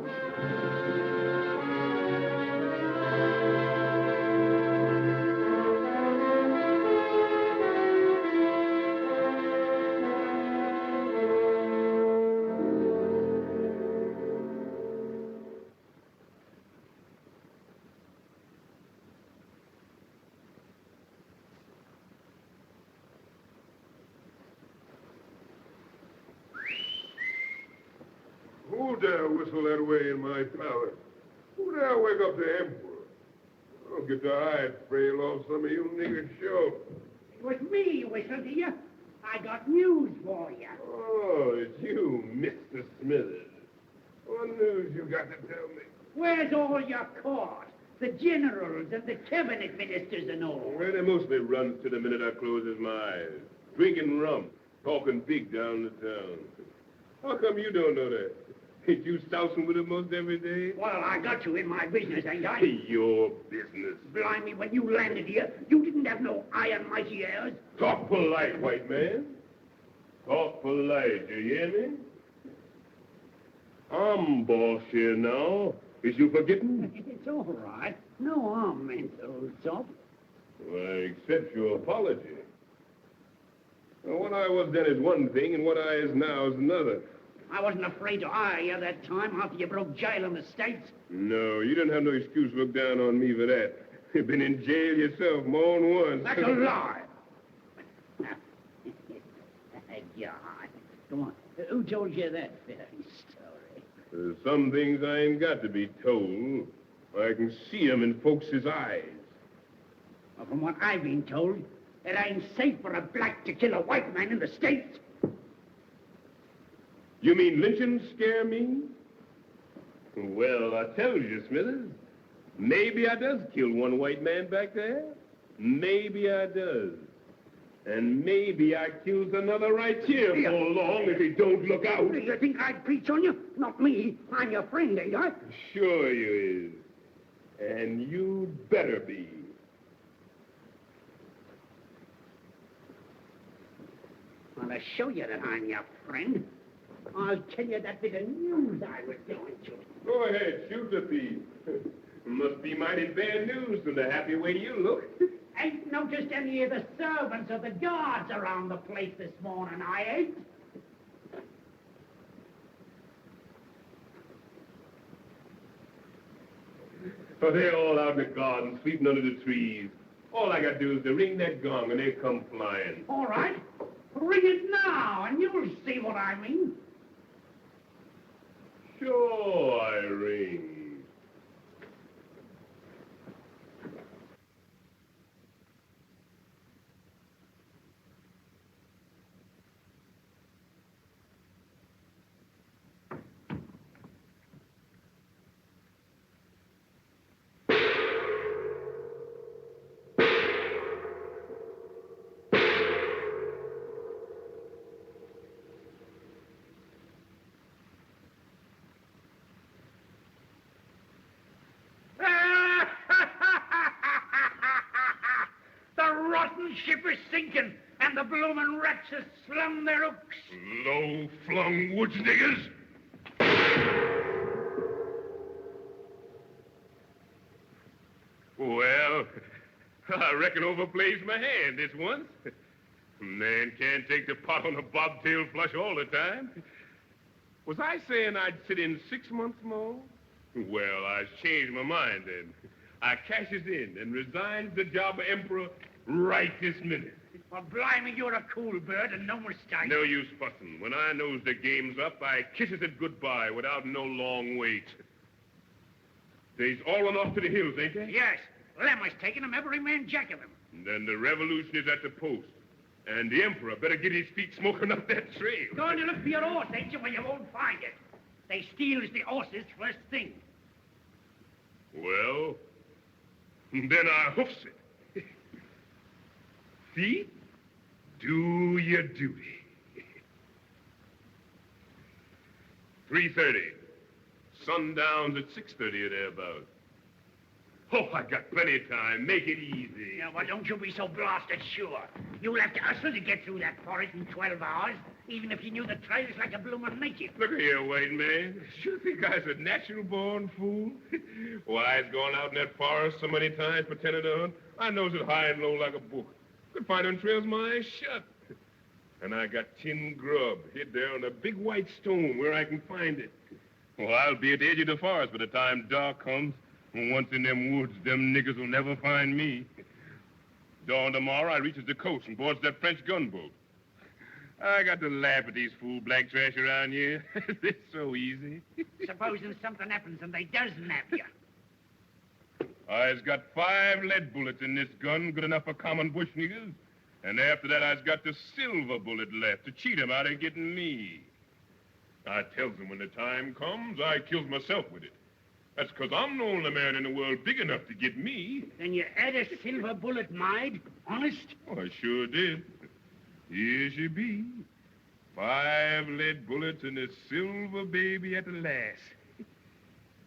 M: Who dare whistle that way in my palace? Who dare wake up the emperor? I'll get the hide frail off some of you niggers show.
L: It was me who whistled to you. I got news for you.
H: Oh, it's you, Mr. Smithers.
M: What news you got to tell me?
L: Where's all your court? The generals and the cabinet ministers and all.
H: Well, they mostly runs to the minute I closes my eyes. Drinking rum, talking big down the town. How come you don't know that? Ain't you sousing with them most every day?
L: Well, I got you in my business, ain't I?
H: Your business.
L: Blimey, when you landed here, you didn't have no iron mighty ears.
H: Talk polite, white man. Talk polite, you hear me? I'm boss here now. Is you forgetting?
L: It's all right. No harm meant, old top.
H: Well, I accept your apology. Well, what I was then is one thing, and what I is now is another.
L: I wasn't afraid to hire you that time after you broke jail in the States.
H: No, you didn't have no excuse to look down on me for that. You've been in jail yourself more than once.
L: That's a lie. God. Come on. Who told you that fairy story?
H: There's some things I ain't got to be told. I can see 'em in folks' eyes.
L: Well, from what I've been told, it ain't safe for a black to kill a white man in the States.
H: You mean lynching scare me? Well, I tell you, Smithers, maybe I does kill one white man back there. Maybe I does. And maybe I kills another right here before long if he don't look out.
L: You think I'd preach on you? Not me. I'm your friend, ain't I?
H: Sure you is. And you'd better be.
L: Well, to show you that I'm your friend, I'll tell you that bit of news I was going to.
H: Go ahead, shoot the thief. Must be mighty bad news from the happy way you look.
L: Ain't noticed any of the servants or the guards around the place this morning, I ain't.
H: Oh, they're all out in the garden, sleeping under the trees. All I got to do is to ring that gong, and they come flying.
L: All right. Ring it now, and you'll see what I mean.
H: Sure, I ring.
L: The rotten ship is sinking, and the bloomin' rats have slung their hooks.
H: Low-flung woods niggers. Well, I reckon overplays my hand this once. Man can't take the pot on a bobtail flush all the time. Was I saying I'd sit in 6 months more? Well, I changed my mind then. I cashes in and resigns the job of emperor right this minute.
L: Well, blimey, you're a cool bird and no mistake.
H: No use fussing. When I knows the game's up, I kisses it goodbye without no long wait. They's all run off to the hills, ain't they?
L: Yes. Lemmer's taking them, every man jack of them.
H: And then the revolution is at the post. And the emperor better get his feet smoking up that trail.
L: Going to look for your horse, ain't you? Well, you won't find it. They steals the horses first thing.
H: Well, then I hoofs it. See? Do your duty. 3:30. Sundown's at 6:30 or thereabouts. Oh, I got plenty of time. Make it easy.
L: Yeah, well, don't you be so blasted sure. You'll have to hustle to get through that forest in 12 hours, even if you knew the trails like a bloomin' native.
H: Look here, white man. Sure think I was a natural-born fool? Why, I've gone out in that forest so many times pretending to hunt. I knows it high and low like a book. Could find them trails my eyes shut. And I got tin grub hid there on a big white stone where I can find it. Well, I'll be at the edge of the forest by the time dark comes. And once in them woods, them niggers will never find me. Dawn tomorrow, I reaches the coast and boards that French gunboat. I got to laugh at these fool black trash around here. It's so easy.
L: Supposing something happens and they does nab you.
H: I's got 5 lead bullets in this gun, good enough for common bush niggers. And after that, I's got the silver bullet left to cheat 'em out of getting me. I tells 'em when the time comes, I kills myself with it. That's 'cause I'm the only man in the world big enough to get me.
L: Then you had a silver bullet made? Honest?
H: Oh, I sure did. Here she be. 5 lead bullets and a silver baby at the last.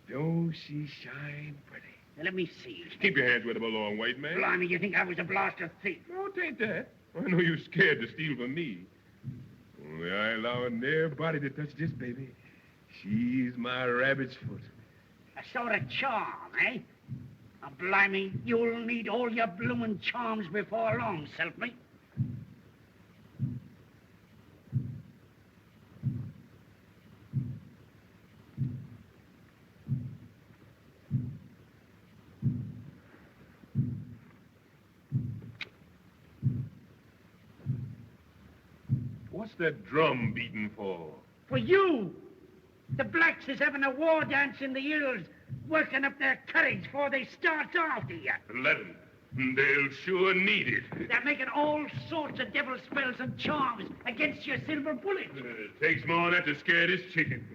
H: Don't she shine pretty?
L: Now, let me see.
H: Keep your hands where they belong, white man.
L: Blimey, you think I was a blaster thief?
H: No, it ain't that. I know you're scared to steal from me. Only I ain't allowing nobody to touch this baby. She's my rabbit's foot.
L: A sort of charm, eh? Now, blimey, you'll need all your bloomin' charms before long, Selfie.
H: What's that drum beating for?
L: For you! The blacks is having a war dance in the hills, working up their courage before they start after you.
H: Let 'em. They'll sure need it.
L: They're making all sorts of devil spells and charms against your silver bullet.
H: It takes more than that to scare this chicken.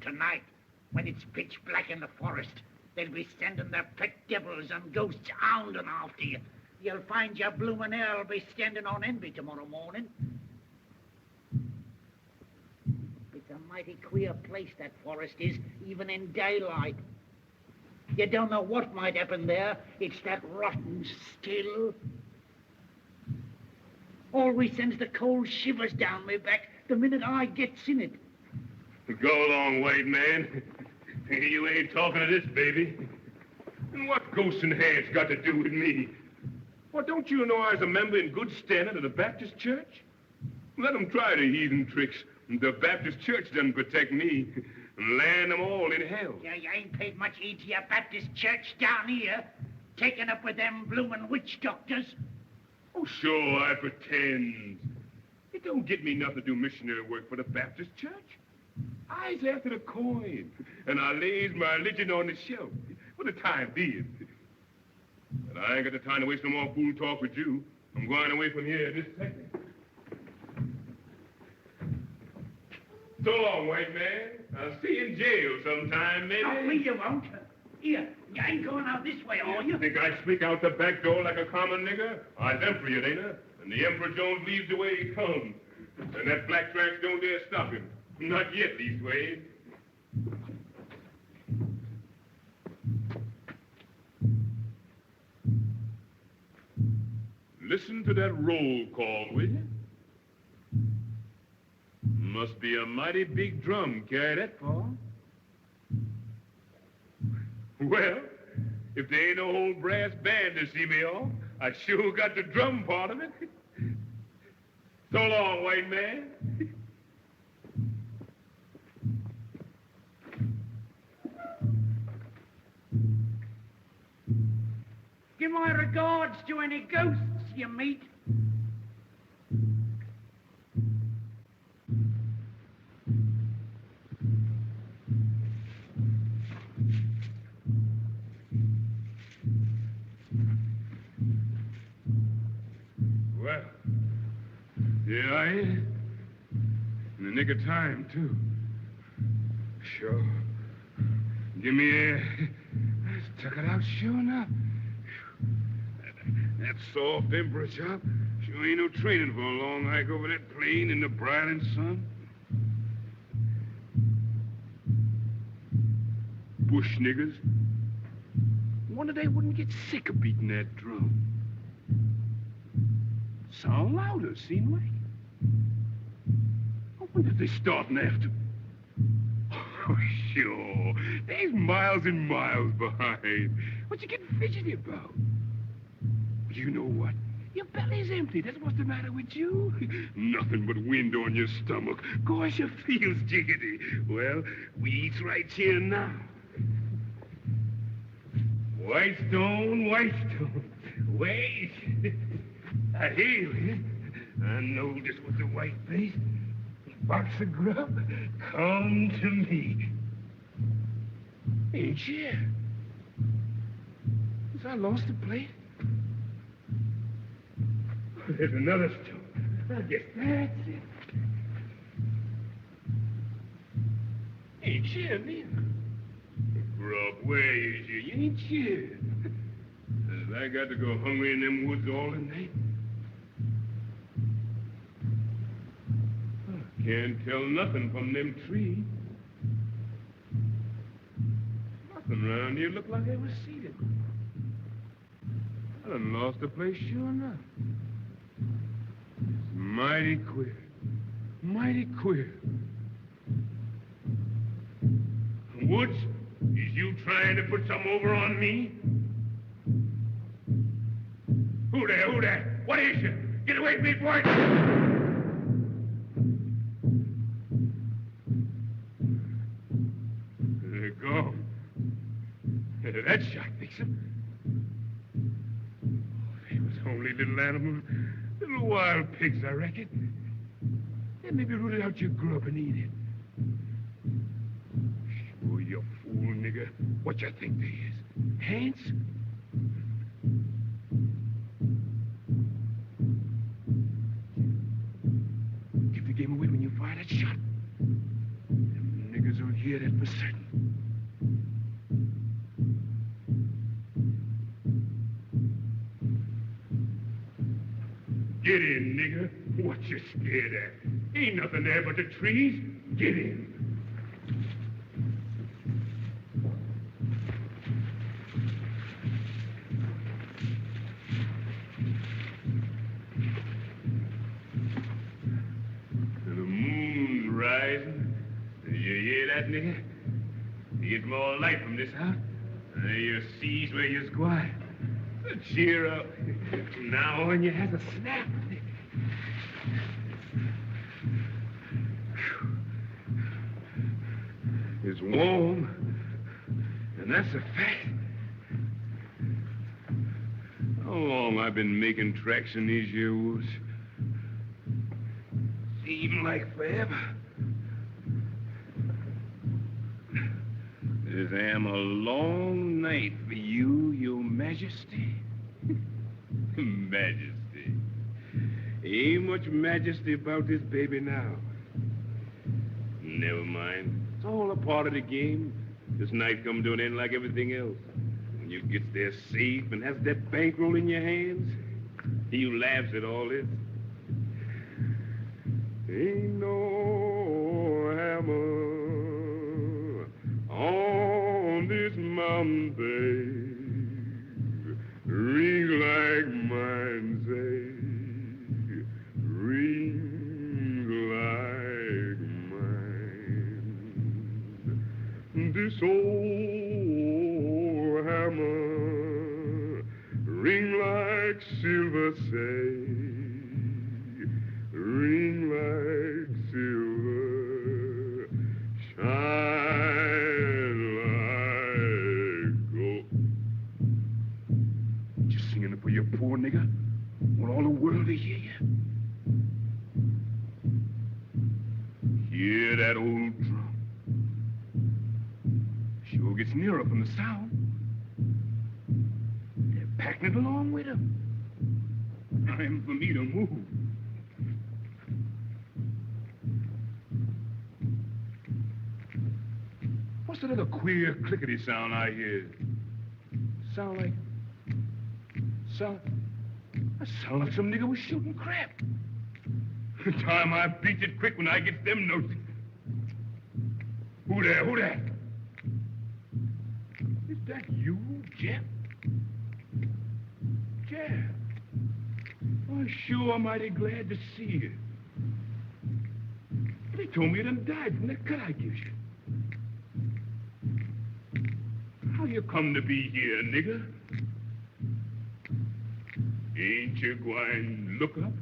L: Tonight, when it's pitch black in the forest, they'll be sending their pet devils and ghosts hounding after you. You'll find your bloomin' hell be standing on envy tomorrow morning. It's a mighty queer place, that forest is, even in daylight. You don't know what might happen there. It's that rotten still. Always sends the cold shivers down my back the minute I gets in it.
H: Go along, white man. You ain't talking to this baby. And what ghosts and hands got to do with me? Well, don't you know I was a member in good standing of the Baptist church? Let them try the heathen tricks. The Baptist church doesn't protect me. And land them all in hell.
L: Yeah, you ain't paid much heed to your Baptist church down here, taking up with them bloomin' witch doctors.
H: Oh, sure, I pretend. It don't get me nothing to do missionary work for the Baptist church. I's after the coin, and I lays my religion on the shelf for the time being. But I ain't got the time to waste no more fool talk with you. I'm going away from here this second. So long, white man. I'll see you in jail sometime, maybe.
L: No, me you won't. Here, you ain't going out this way, are you?
H: Think I sneak out the back door like a common nigger? I's emperor, you ain't I? And the Emperor Jones leaves the way he comes. And that black trash don't dare stop him. Not yet, leastways. Listen to that roll call, will you? Must be a mighty big drum carry that far. Well, if there ain't no whole brass band to see me off, I sure got the drum part of it. So long, white man.
L: Give my regards to any ghosts you meet.
H: Well, here I am. In the nick of time, too. Sure. Give me air. I stuck it out sure enough. That soft emperor chop sure ain't no training for a long hike over that plain in the brilliant sun. Bush niggers. Wonder they wouldn't get sick of beating that drum. Sound louder, seem like. I wonder if they're starting after. Oh, sure. There's miles and miles behind. What you getting fidgety about? You know what? Your belly's empty. That's what's the matter with you. Nothing but wind on your stomach. Course you feels jiggity. Well, we eats right here now. White stone, white stone. Wait. I hear you. I know just what the white face. Box of grub. Come to me. Ain't you? Has I lost the plate? There's another stone. I guess that's it. Ain't you, man? Grub, where is you? You ain't you. Has I got to go hungry in them woods all the night? Can't tell nothing from them trees. Nothing around here look like they was seated. I done lost the place sure enough. It's mighty queer. Mighty queer. Woods, is you trying to put something over on me? Who there? Who there? What is you? Get away from me, boy! There you go. That shot fix him. They was only little animals, little wild pigs, I reckon. They maybe rooted out your grub and eat it. Sure, you fool, nigger. What you think they is? Ants? Give the game away when you fire that shot. Them niggers will hear that for certain. Get in, nigger. What you scared at? Ain't nothing there but the trees. Get in. The moon's rising. You hear that, nigger? You get more light from this house. You sees where you're quiet. Cheer up. Now on you has a snap. It's warm, and that's a fact. How long I've been making tracks in these here woods? Seem like forever. This am a long night for you, your majesty. Majesty. Ain't much majesty about this baby now. Never mind. It's all a part of the game. This night come to an end like everything else. When you get there safe and has that bankroll in your hands, you laughs at all this. Ain't no hammer on this mountain, babe. Ring like mine say. Ring like mine. This old hammer ring like silver say. Ring like silver. Shine like gold. You singing it for your poor nigga? Want all the world to hear you? Hear that old drum? Sure gets nearer from the sound. They're packing it along with them. Time for me to move. What's that other queer clickety sound I hear? Sound like some nigga was shooting crap. Time I beat it quick when I get them notes. Who there? Who there? Is that you, Jeff? Jeff. I'm sure mighty glad to see you. They told me you done died from that cut I gives you. How you come to be here, nigga? Ain't you going to look up?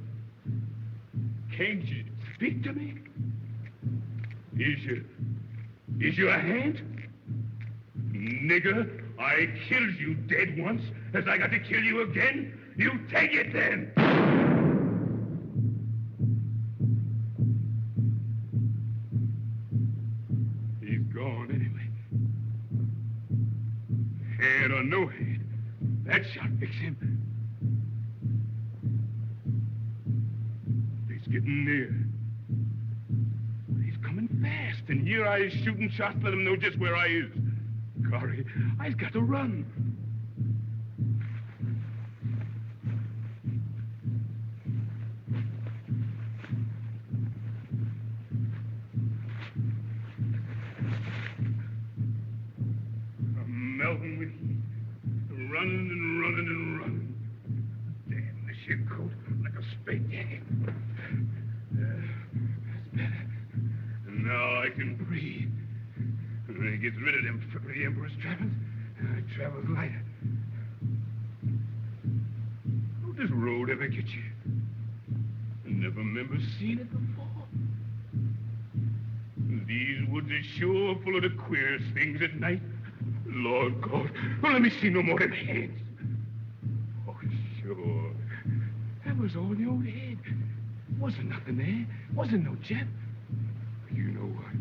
H: Can't you speak to me? Is you a hand? Nigga, I killed you dead once. Has I got to kill you again? You take it then! He's gone anyway. Head or no head, that shot fix him. He's getting near. He's coming fast, and here I is shooting shots, let him know just where I is. Corey, I've got to run. I'm melting with heat. Running and running and running. Damn, this shit coat like a spade jacket. That's better. And now I can breathe. And when he gets rid of them the Emperor's trappings, I travels lighter. How'd this road ever get you? I never remember seeing it before. These woods are sure full of the queerest things at night. Lord God, don't let me see no more of them hands. Oh, sure. That was all in your head. Wasn't nothing there. Wasn't no Jeff. You know what?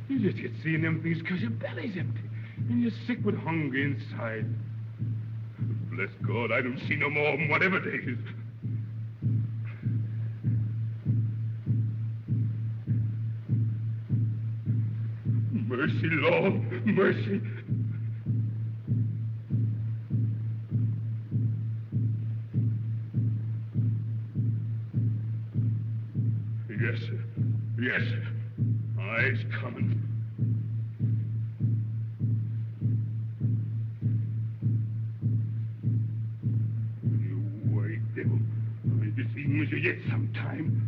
H: You just get seeing them things because your belly's empty. And you're sick with hunger inside. Bless God, I don't see no more of them, whatever it is. Mercy, Lord, mercy. Yes, sir. Yes, sir. I's coming. You white devil. I'll be seeing with you yet sometime.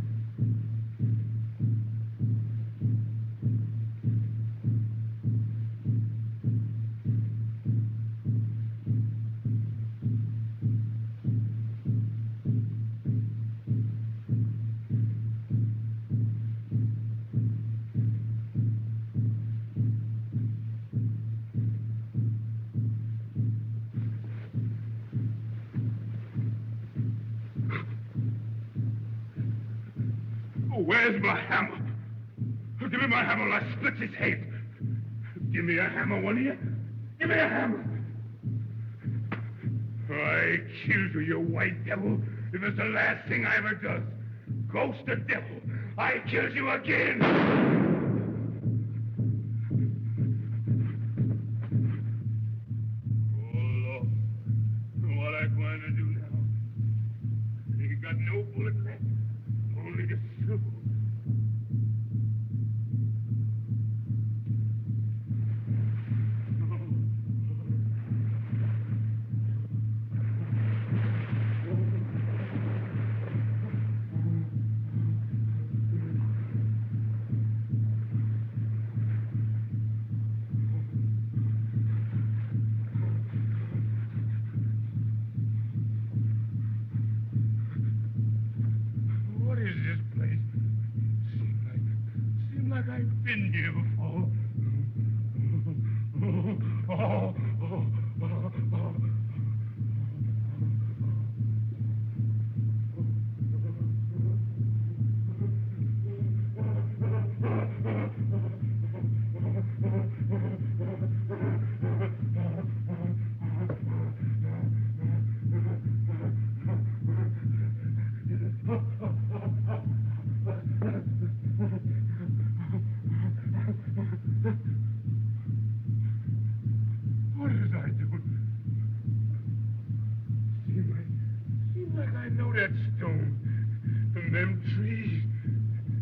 H: Where's my hammer? Give me my hammer or I split his head. Give me a hammer, one of you. Give me a hammer. I killed you, you white devil. It was the last thing I ever does. Ghost of devil, I killed you again. Oh, Lord, what I going to do now? Ain't got no bullet left, only the soul. I've been here before. What is I doing? Seems like I know that stone, and them trees,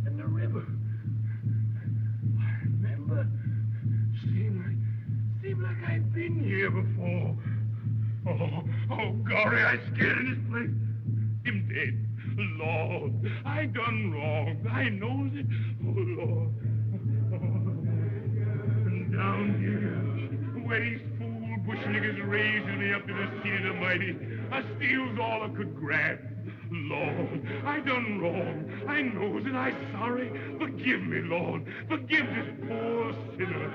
H: and the river. I remember. Seems like I've been here before. Oh, Gory, I scared in this place. Him dead. Lord, I done wrong. I knows it. Oh, Lord. And down here, where these fool bush niggas raised me up to the seat of the mighty, I steals all I could grab. Lord, I done wrong. I knows it. I sorry. Forgive me, Lord. Forgive this poor sinner.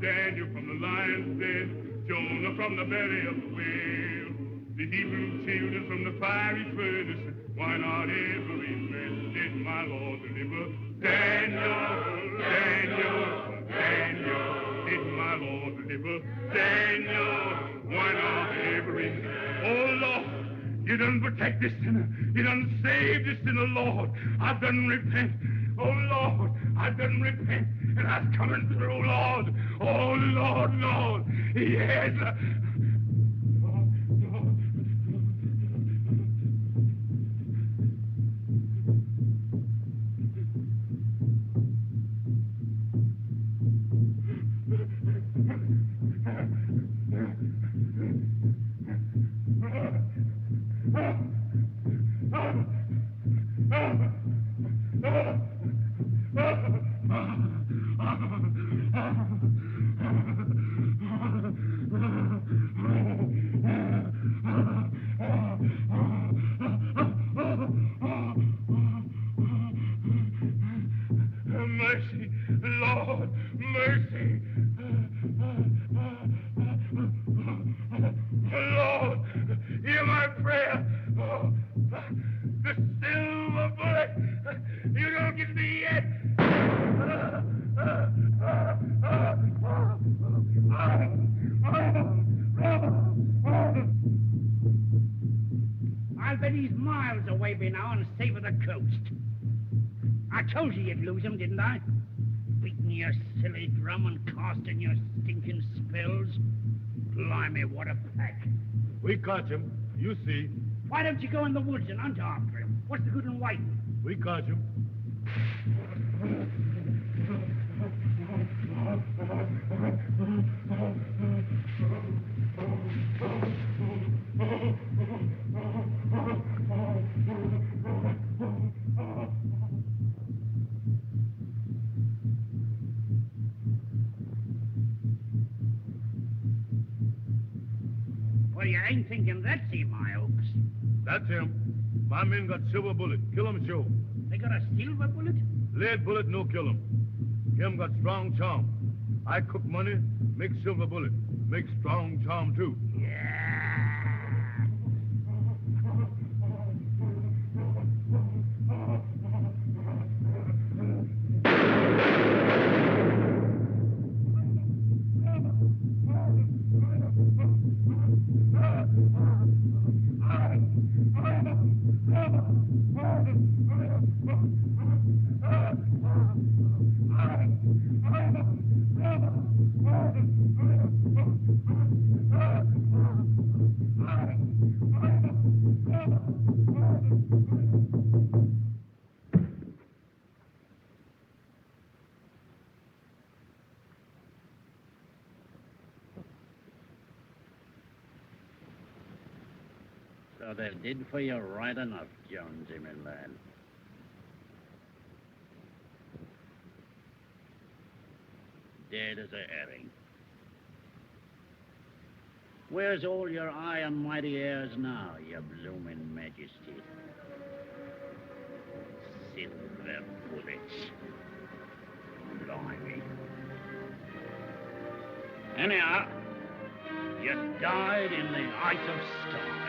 H: Daniel from the lion's den, Jonah from the belly of the whale, the Hebrew children from the fiery furnace. Why not every man did my Lord deliver? Daniel, Daniel, Daniel, did my Lord deliver? Daniel, why not every man? Oh, Lord, you done protect this sinner. You done save this sinner, Lord. I done repent. Oh, Lord, I done repent, and I'm coming through, Lord. Oh, Lord, Lord, yes. Mercy, Lord, mercy. Lord, hear my prayer. Oh, the silver bullet, you don't get me yet.
L: I'll bet he's miles away by now and safe of the coast. I told you you'd lose him, didn't I? Beating your silly drum and casting your stinking spells. Blimey, what a pack.
N: We caught him. You see.
L: Why don't you go in the woods and hunt after him? What's the good in waiting?
N: We caught him.
L: Well, you ain't thinking that's him, I hopes.
N: That's him. My men got silver bullet. Kill him, show.
L: They got a silver bullet?
N: Lead bullet, no kill him. Him got strong charm. I cook money, make silver bullet. Make strong charm, too.
L: So they did for you right enough, Jonesy, my lad. Dead as a herring. Where's all your high and mighty airs now, your bloomin' majesty? Silver bullets. Blimey. Anyhow, you died in the height of storm.